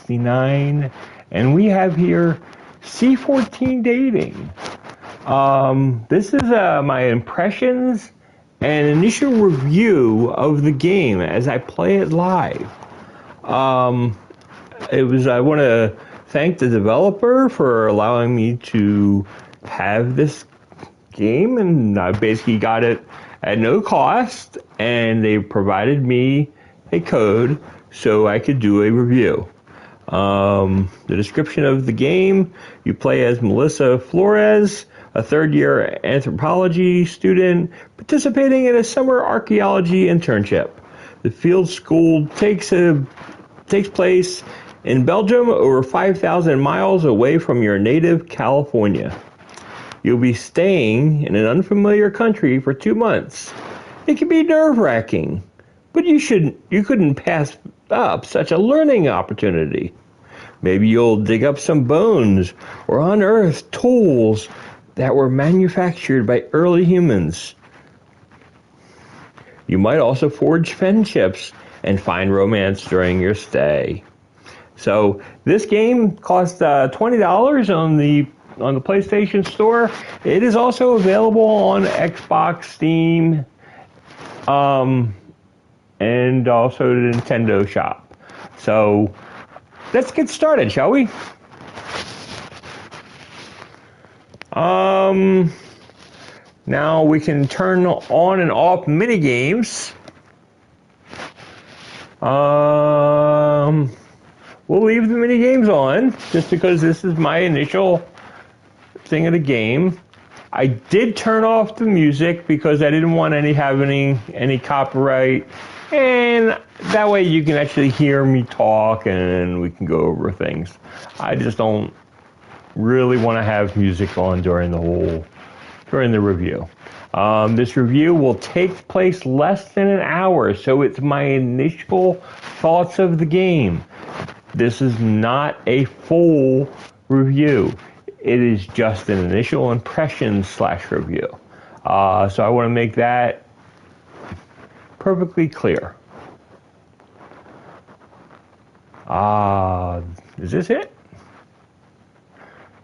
69, and we have here C14 Dating. This is my impressions and initial review of the game as I play it live. I want to thank the developer for allowing me to have this game, and I basically got it at no cost, and they provided me a code so I could do a review. The description of the game: you play as Melissa Flores, a third-year anthropology student participating in a summer archaeology internship. The field school takes place in Belgium, over 5,000 miles away from your native California. You'll be staying in an unfamiliar country for 2 months. It can be nerve-wracking, but you couldn't pass up such a learning opportunity. Maybe you'll dig up some bones or unearth tools that were manufactured by early humans. You might also forge friendships and find romance during your stay. So this game costs $20 on the PlayStation Store. It is also available on Xbox, Steam, and also the Nintendo Shop. So let's get started, shall we? Now we can turn on and off mini games. We'll leave the mini games on just because this is my initial thing of the game. I did turn off the music because I didn't want having any copyright, and that way you can actually hear me talk and we can go over things. I just don't really want to have music on during the review. This review will take place less than an hour, so it's my initial thoughts of the game. This is not a full review. It is just an initial impression / review. So I want to make that perfectly clear. Is this it?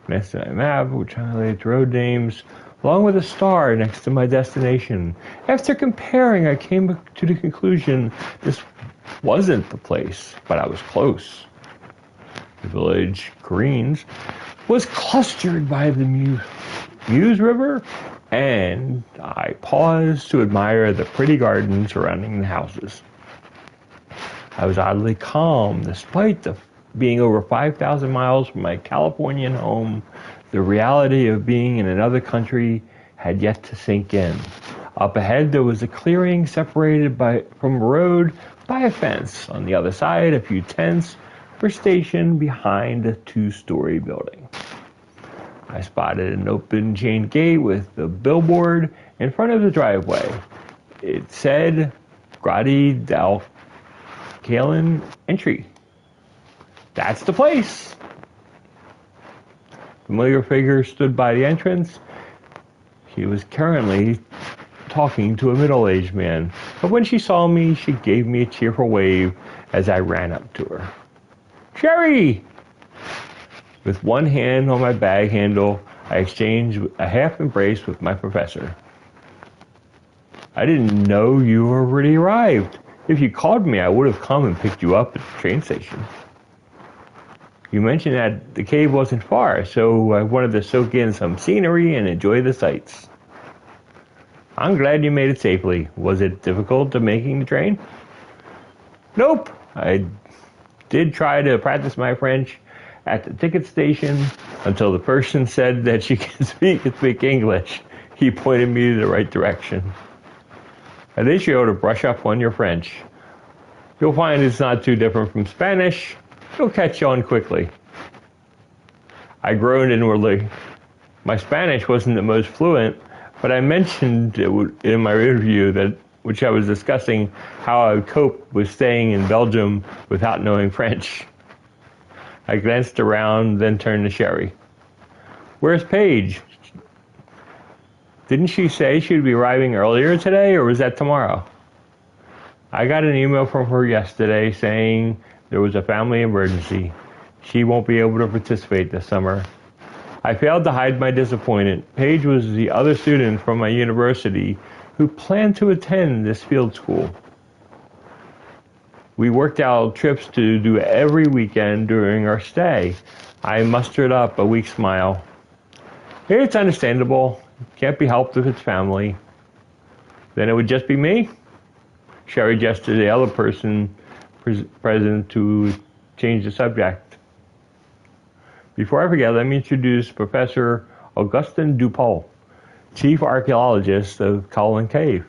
Next to my map, which highlights road names, along with a star next to my destination. After comparing, I came to the conclusion this wasn't the place, but I was close. The village Greens was clustered by the Meuse River, and I paused to admire the pretty gardens surrounding the houses. I was oddly calm, despite being over 5,000 miles from my Californian home. The reality of being in another country had yet to sink in. Up ahead, there was a clearing separated from a road by a fence. On the other side, a few tents were stationed behind a 2-story building. I spotted an open chain gate with a billboard in front of the driveway. It said, Gradi del Kalen Entry. That's the place. Familiar figure stood by the entrance. She was currently talking to a middle-aged man, but when she saw me, she gave me a cheerful wave as I ran up to her. Sherry! With one hand on my bag handle, I exchanged a half embrace with my professor. I didn't know you already arrived. If you called me, I would have come and picked you up at the train station. You mentioned that the cave wasn't far, so I wanted to soak in some scenery and enjoy the sights. I'm glad you made it safely. Was it difficult making the train? Nope. I did try to practice my French at the ticket station until the person said that she could speak English. He pointed me in the right direction. At least you ought to brush up on your French. You'll find it's not too different from Spanish. You'll catch on quickly. I groaned inwardly. My Spanish wasn't the most fluent, but I mentioned in my interview which I was discussing how I would cope with staying in Belgium without knowing French. I glanced around, then turned to Sherry. Where's Paige? Didn't she say she'd be arriving earlier today, or was that tomorrow? I got an email from her yesterday saying there was a family emergency. She won't be able to participate this summer. I failed to hide my disappointment. Paige was the other student from my university who planned to attend this field school. We worked out trips to do every weekend during our stay. I mustered up a weak smile. It's understandable. Can't be helped if it's family. Then it would just be me? Sherry gestured to the other person present to change the subject. Before I forget, let me introduce Professor Augustin Dupont, Chief Archaeologist of Colin Cave.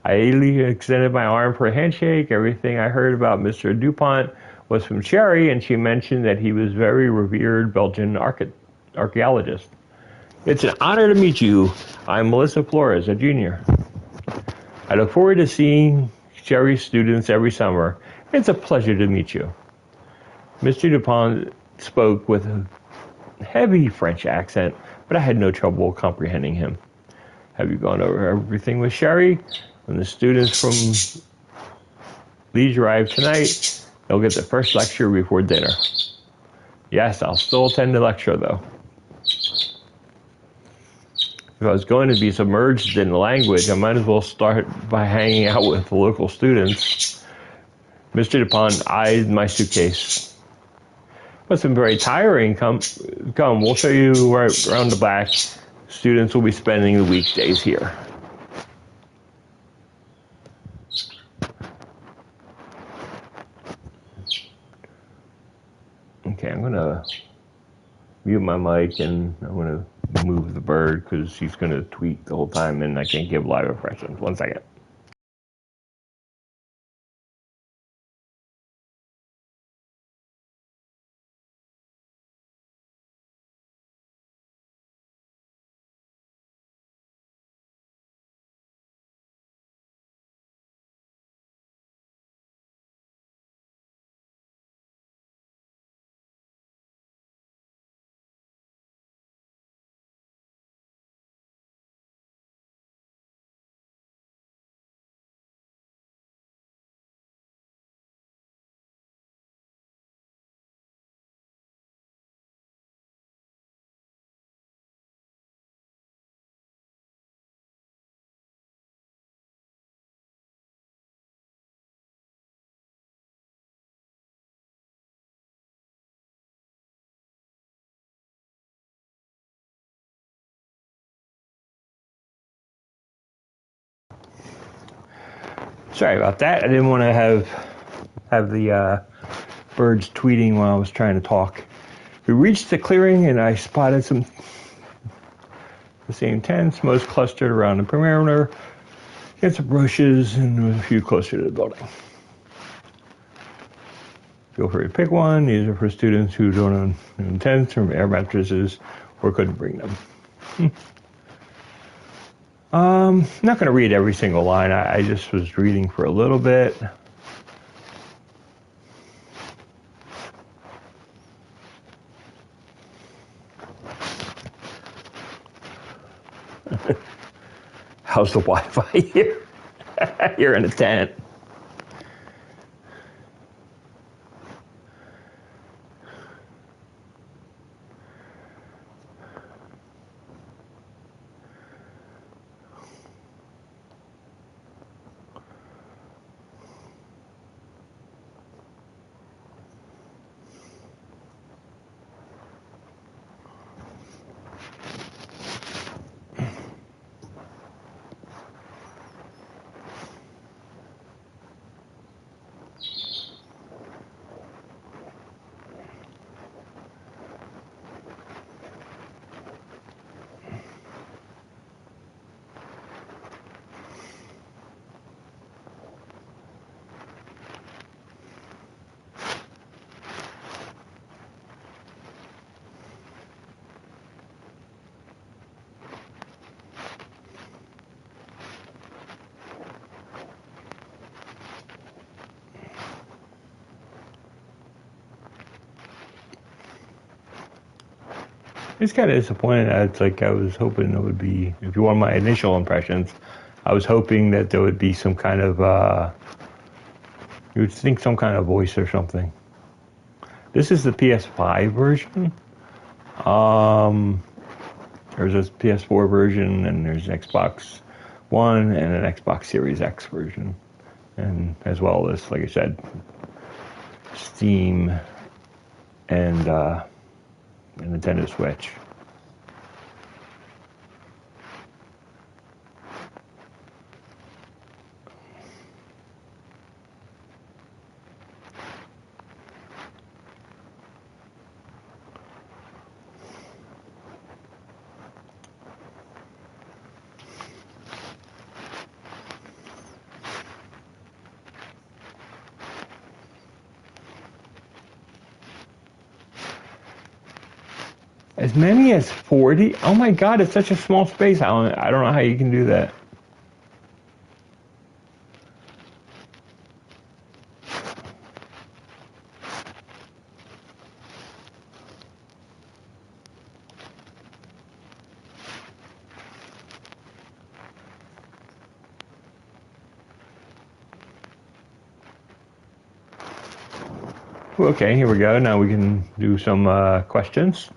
I immediately extended my arm for a handshake. Everything I heard about Mr. Dupont was from Sherry, and she mentioned that he was a very revered Belgian archaeologist. It's an honor to meet you. I'm Melissa Flores, a junior. I look forward to seeing Sherry's students every summer. It's a pleasure to meet you. Mr. Dupont spoke with a heavy French accent, but I had no trouble comprehending him. Have you gone over everything with Sherry? When the students from Liege arrive tonight, they'll get the first lecture before dinner. Yes, I'll still attend the lecture, though. If I was going to be submerged in the language, I might as well start by hanging out with the local students. Mr. Dupont eyed my suitcase. Must have been very tiring. Come, we'll show you right around the back. Students will be spending the weekdays here. Okay, I'm going to mute my mic and I'm going to move the bird because he's going to tweet the whole time and I can't give live impressions. 1 second. Sorry about that. I didn't want to have the birds tweeting while I was trying to talk. We reached the clearing and I spotted the same tents, most clustered around the perimeter, and some bushes and a few closer to the building. Feel free to pick one. These are for students who don't own tents or air mattresses or couldn't bring them. I'm not going to read every single line. I just was reading for a little bit. How's the Wi-Fi here? You're in a tent. It's kind of disappointing. It's like I was hoping it would be, if you want my initial impressions, I was hoping that there would be some kind of, you would think some kind of voice or something. This is the PS5 version. There's a PS4 version, and there's an Xbox One and an Xbox Series X version, and as well as, like I said, Steam and a Nintendo Switch. As many as 40? Oh my god, it's such a small space. I don't know how you can do that. Okay, here we go. Now we can do some questions.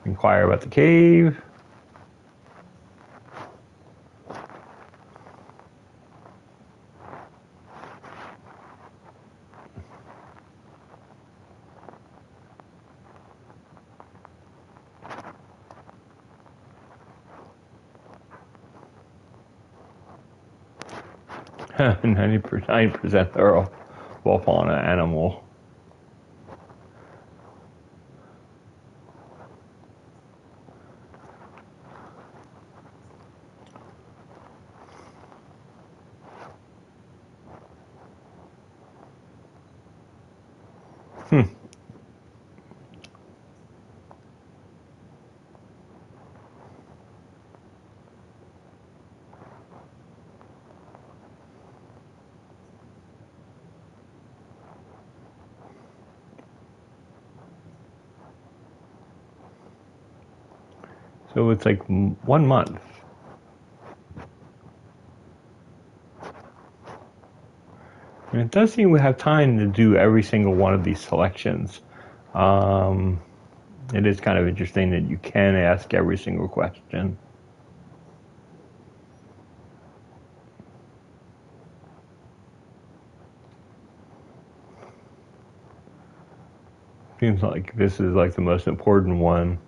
Inquire about the cave. Huh, 99% thorough wolf on an animal. So it's like 1 month. And it does seem we have time to do every single one of these selections. It is kind of interesting that you can ask every single question. Seems like this is like the most important one.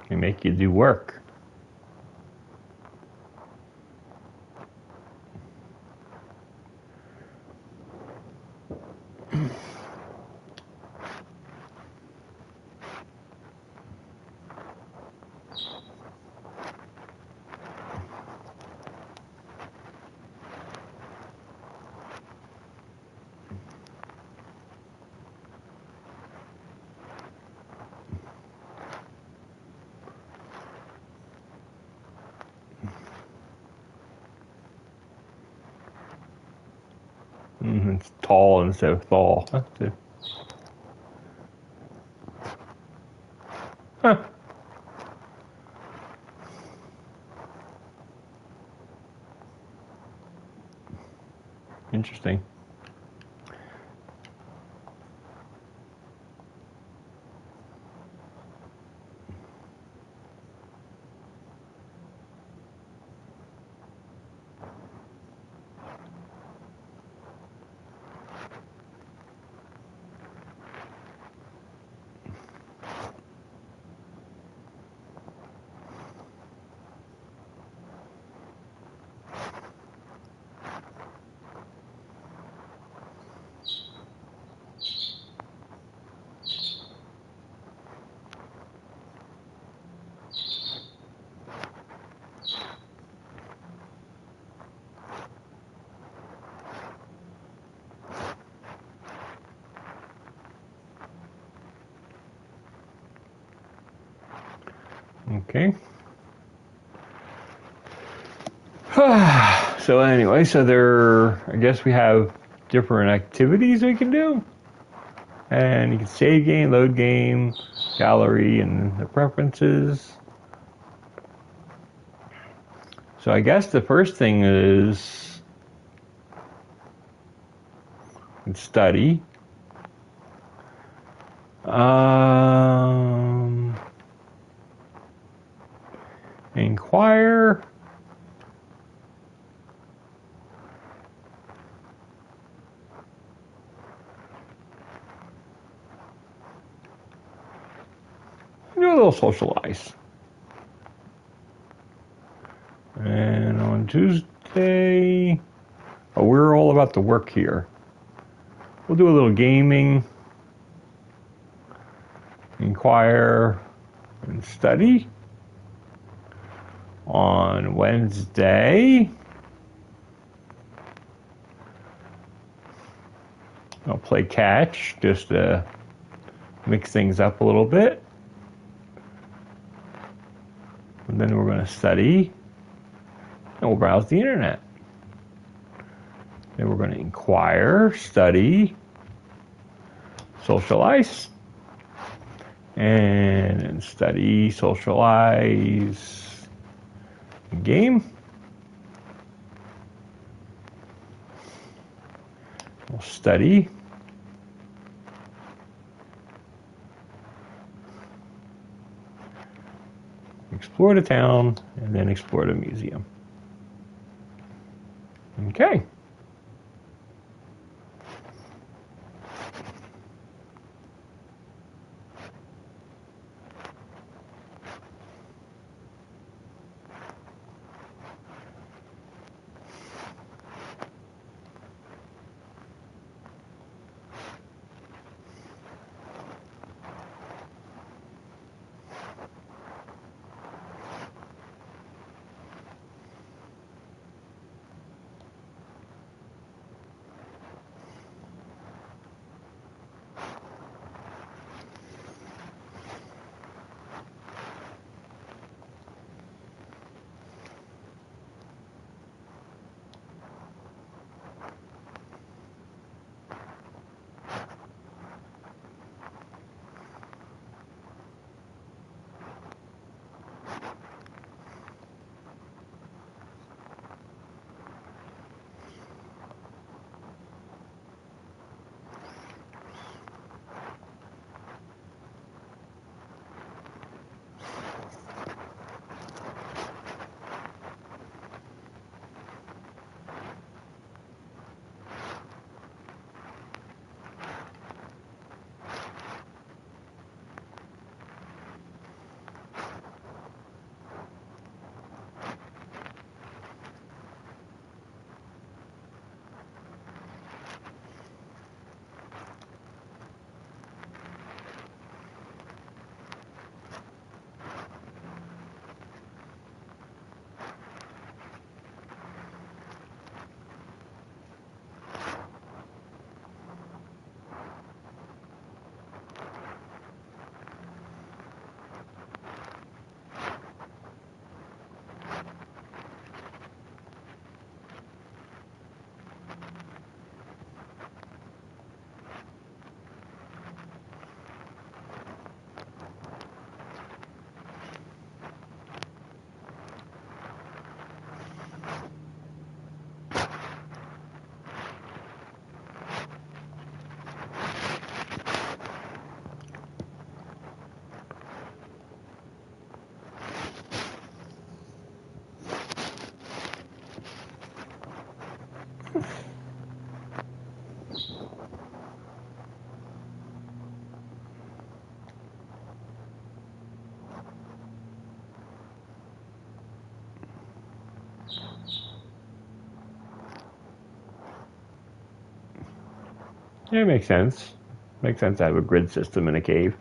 They make you do work. It's tall instead of thaw. Huh. Interesting. Okay. So anyway, I guess we have different activities we can do. And you can save game, load game, gallery, and the preferences. So I guess the first thing is study. Inquire. Do a little socialize. And on Tuesday, we're all about the work here. We'll do a little gaming, inquire, and study. On Wednesday, I'll play catch just to mix things up a little bit. And then we're going to study, and we'll browse the internet. Then we're going to inquire, study, socialize, and study, socialize, game. We'll study. Explore the town, and then explore the museum. Okay. Yeah, it makes sense. Makes sense to have a grid system in a cave.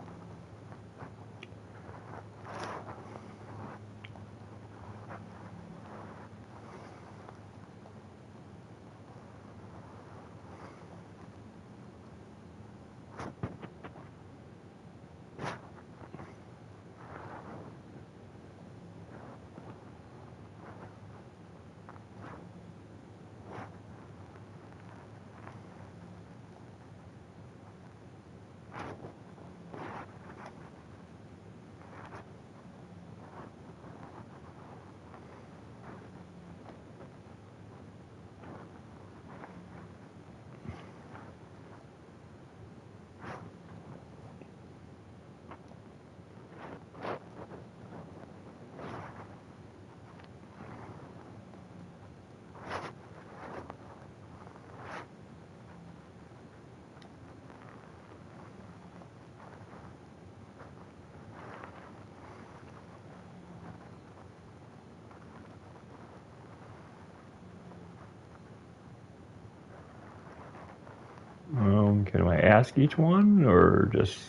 Can I ask each one or just...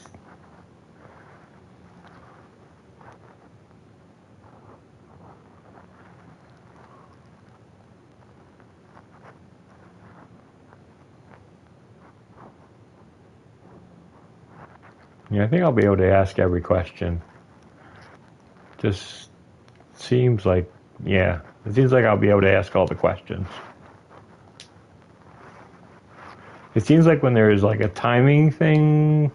Yeah, I think I'll be able to ask every question. Just seems like, yeah, it seems like I'll be able to ask all the questions. It seems like when there is like a timing thing,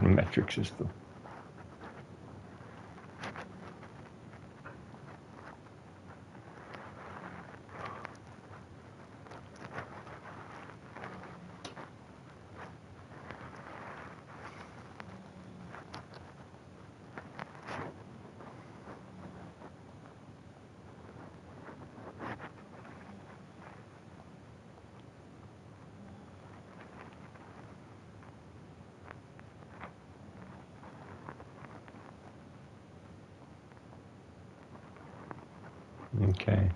metric system. Okay.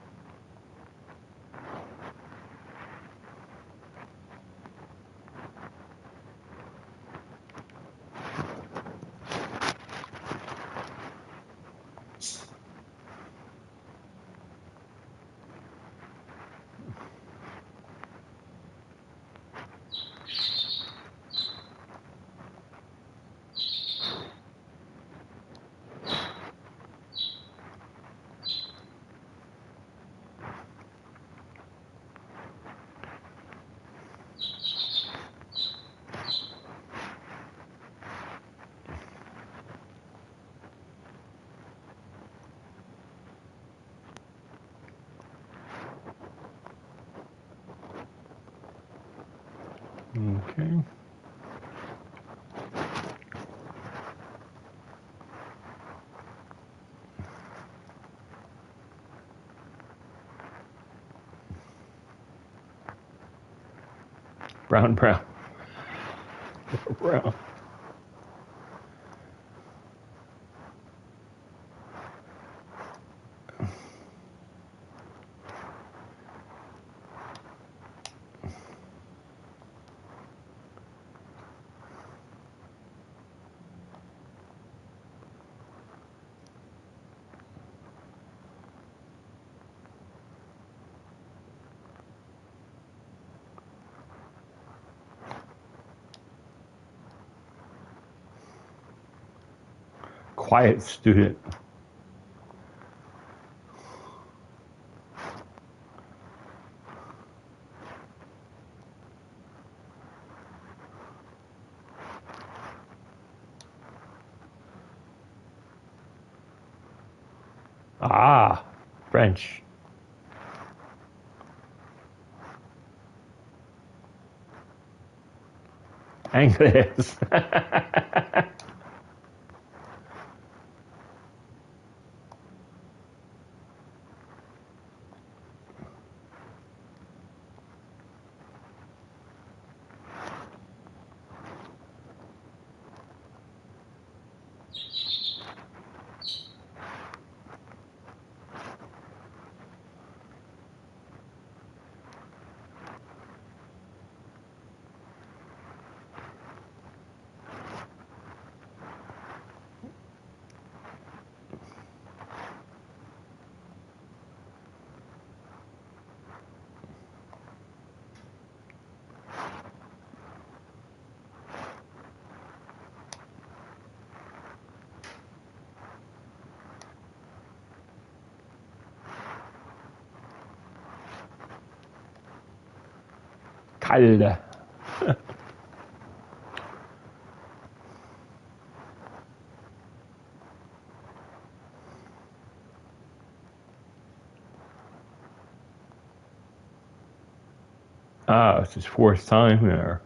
Okay. Brown, brown, brown. Quiet student. Ah, French. Anglais. Calde. Ah, it's his fourth time there.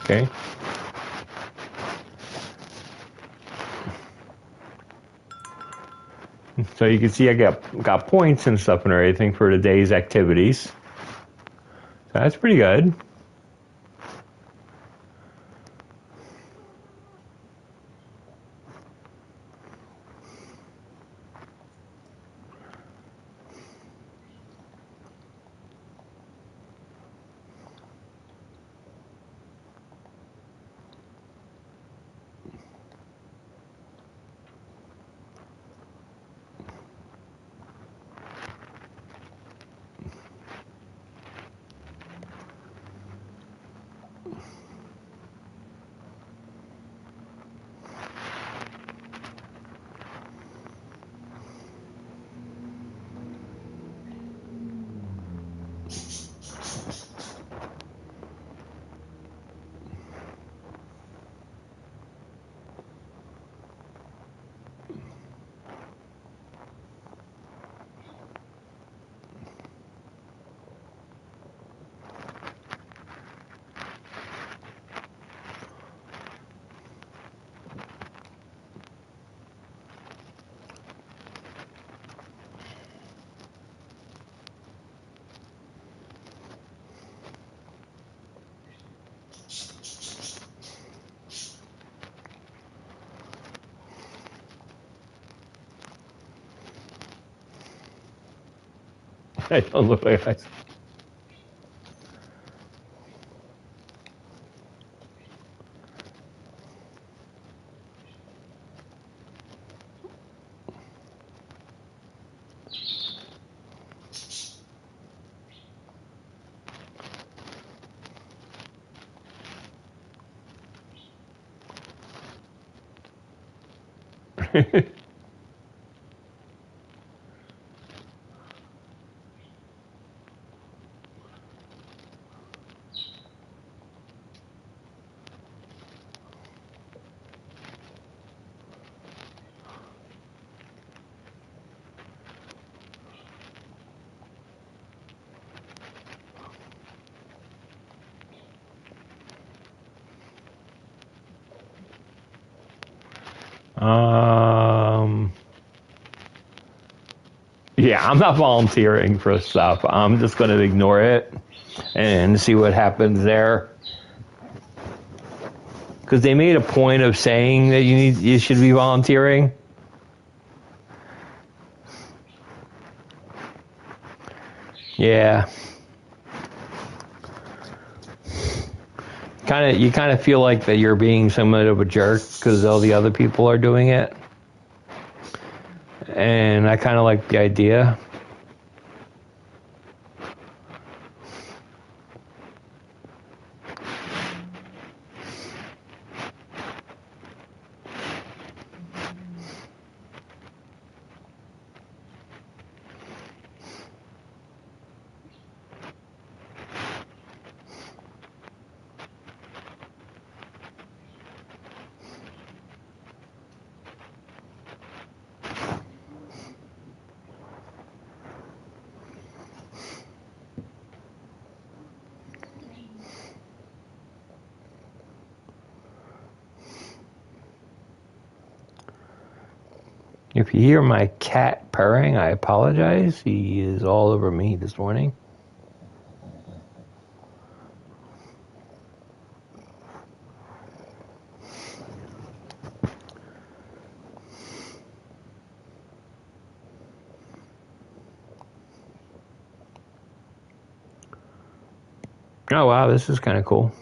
Okay. So you can see I got points and stuff and everything for the day's activities. So that's pretty good. I don't look like I. Yeah, I'm not volunteering for stuff. I'm just going to ignore it and see what happens there. Because they made a point of saying that you should be volunteering. Yeah. You kind of feel like that you're being somewhat of a jerk because all the other people are doing it. And I kind of like the idea. If you hear my cat purring, I apologize. He is all over me this morning. Oh wow, this is kind of cool.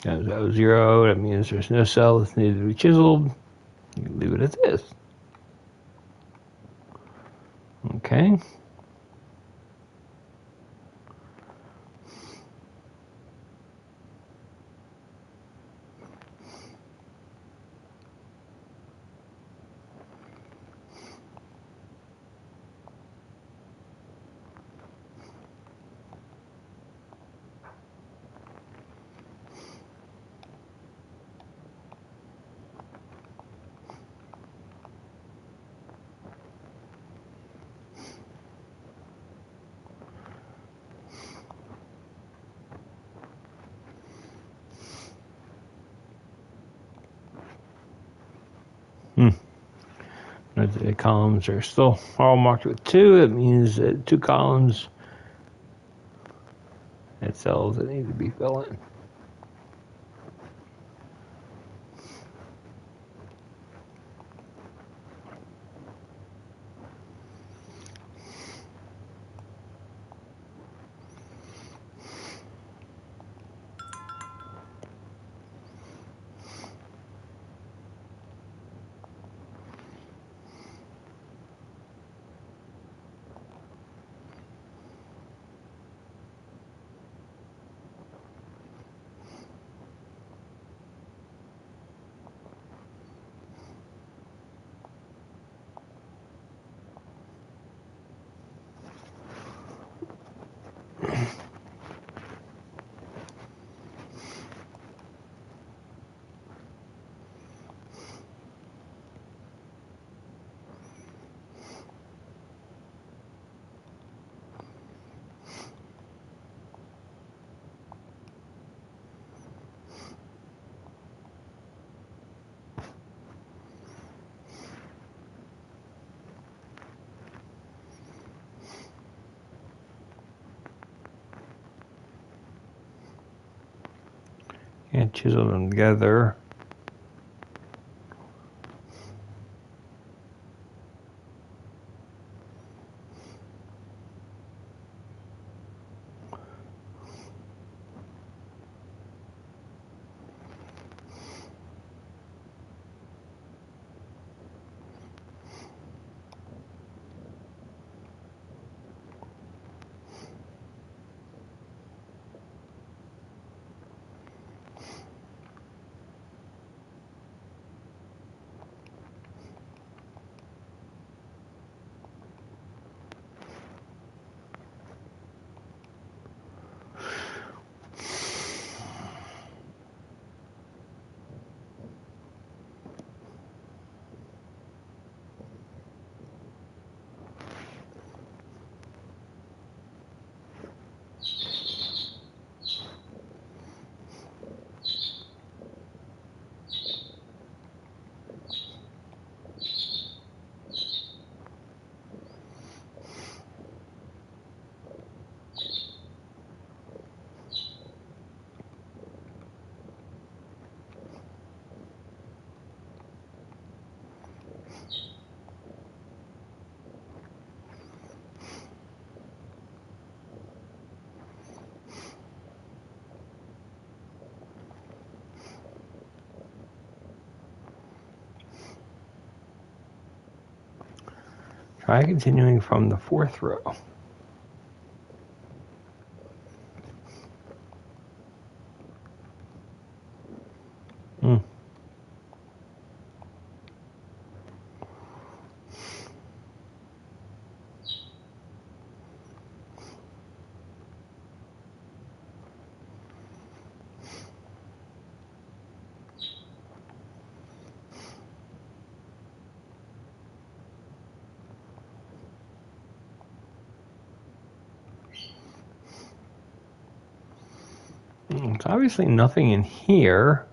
That was 0. That means there's no cell that needed to be chiseled. You can leave it as this. Okay. The columns are still all marked with 2. It means that 2 columns had cells that need to be filled in. And chisel them together. Try continuing from the 4th row. It's obviously nothing in here.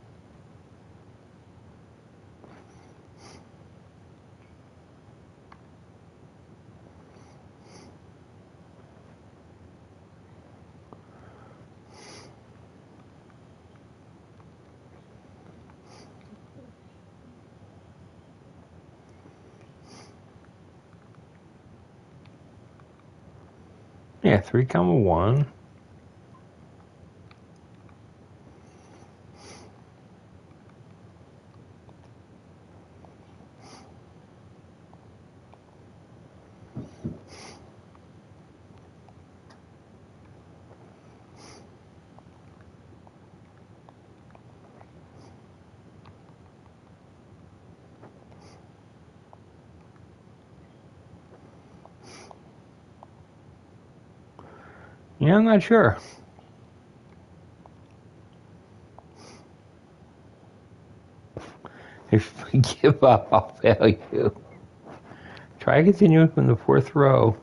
Yeah, 3, 1. Yeah, I'm not sure. If I give up, I'll fail you. Try continuing from the 4th row.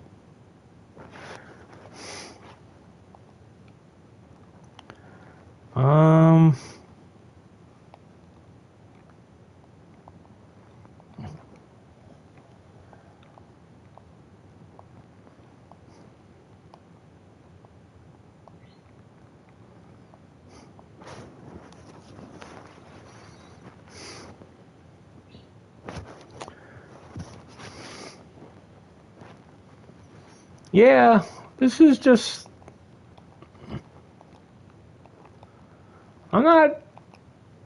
Yeah, this is just...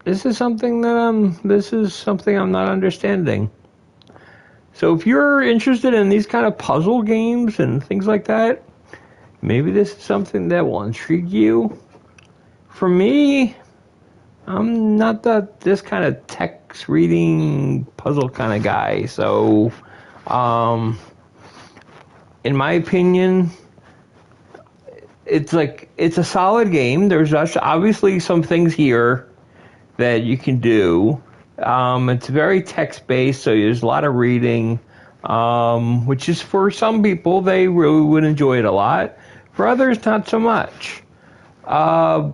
This is something I'm not understanding. So if you're interested in these kind of puzzle games and things like that, maybe this is something that will intrigue you. For me, I'm not this kind of text reading puzzle kind of guy. So, in my opinion, it's a solid game. There's obviously some things here that you can do. It's very text-based, so there's a lot of reading, which is, for some people, they really would enjoy it a lot. For others, not so much. I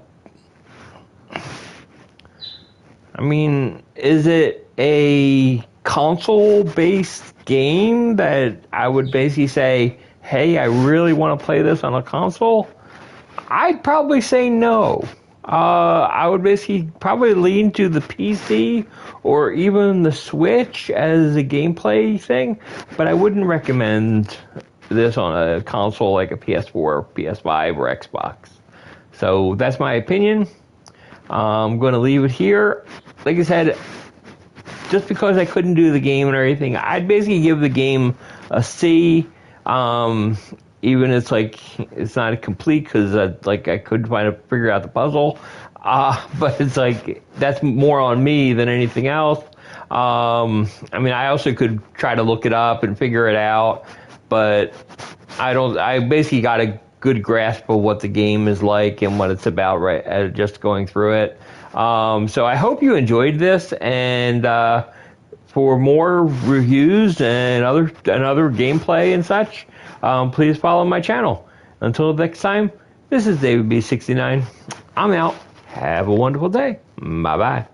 mean, is it a console-based game that I would basically say, hey, I really want to play this on a console? I'd probably say no. I would basically probably lean to the PC or even the Switch as a gameplay thing, but I wouldn't recommend this on a console like a PS4, PS5, or Xbox. So that's my opinion. I'm going to leave it here. Like I said, just because I couldn't do the game and everything, I'd basically give the game a C. Even it's not complete because I couldn't figure out the puzzle. But it's that's more on me than anything else. I mean, I also could try to look it up and figure it out, but I basically got a good grasp of what the game is like and what it's about just going through it. So I hope you enjoyed this, and for more reviews and other gameplay and such, please follow my channel. Until next time, this is David B69. I'm out. Have a wonderful day. Bye-bye.